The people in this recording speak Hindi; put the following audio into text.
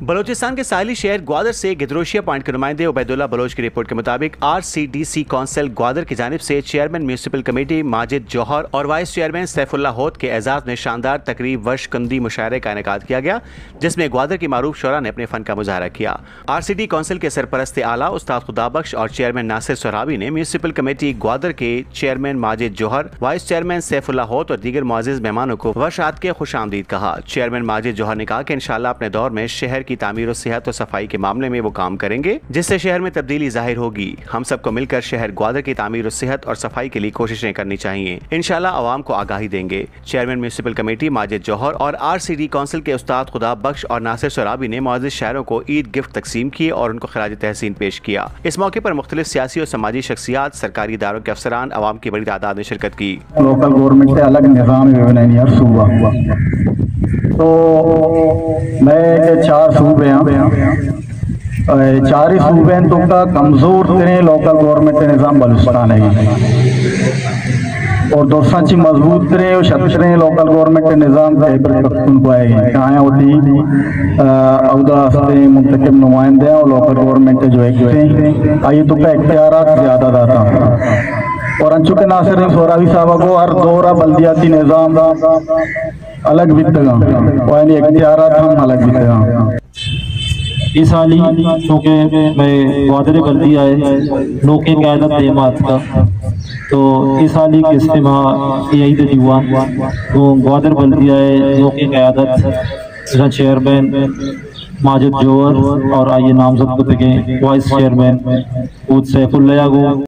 बलोचिस्तान के साहिली शहर ग्वादर से गिदरोशिया पॉइंट के नुमाइंदे उबैदुल्लाह बलोच की रिपोर्ट के मुताबिक RCDC कौंसिल ग्वादर की जानिब से चेयरमैन म्यूनिसिपल कमेटी माजिद जौहर और वाइस चेयरमैन सैफुल्लाह होद के एजाज में शानदार तकरीब वर्षकंदी मुशायरे का इनेकाद किया गया, जिसमें ग्वादर की मारूफ शोरा ने अपने फन का मुजाहरा किया। RCD कौंसिल के सरपरस्त आला उस्ताद खुदाबख्श और चेयरमैन नासिर सोहराबी ने म्यूनिसिपल कमेटी ग्वादर के चेयरमैन माजिद जौहर, वाइस चेयरमैन सैफुल्लाह होद और दीगर मुअज़्ज़िज़ मेहमानों को वर्षात के खुशामदीद कहा। चेयरमैन माजिद जौहर ने कहा कि इंशाअल्लाह अपने दौर में शहर की तामीर और सेहत और सफाई के मामले में वो काम करेंगे, जिससे शहर में तब्दीली जाहिर होगी। हम सबको मिलकर शहर ग्वादर की तामीर और सेहत और सफाई के लिए कोशिशें करनी चाहिए। इंशाअल्लाह अवाम को आगाही देंगे। चेयरमैन म्यूनिसिपल कमेटी माजिद जौहर और RCD कौंसिल के उस्ताद खुदाबख्श और नासिर सोहराबी ने मुअज़्ज़िज़ शहरों को ईद गिफ्ट तकसीम किए और उनको खराज तहसीन पेश किया। इस मौके पर मुख्तलिफ सियासी और समाजी शख्सियात, सरकारी इदारों के अफसरान, अवाम की बड़ी तादाद ने शिरकत की। लोकल गवर्नमेंट से अलग निज़ाम सूबा हुआ तो मैं 4 सूबे हैं, 4 सूबे तो का कमजोर तरीन लोकल गवर्नमेंट निज़ाम बलूचिस्तान है और दोसांची मजबूत तरीन और शतरे लोकल गवर्नमेंट निज़ाम कहाँ होती अवदास्ते मुंतखब नुमाइंदे और लोकल गवर्नमेंट जो है आइए तो का इख्तियारात ज़्यादा दाता और अंचुके नासिर सोहराबी साहब को हर दौरा बल्दियाती निज़ाम अलग बितगा और इख्तियारात हम अलग बितगा। इस हाल ही क्योंकि मैं ग्वादर बल्दी आए लोग की क़यादत देमात का तो इस हाल ही के इस्तेमाल यही तो हुआ तो ग्वादर बल्दी आए लोग की क़यादत चेयरमैन माजिद जौहर और आइए नामजद वाइस चेयरमैन सैफुल्लाह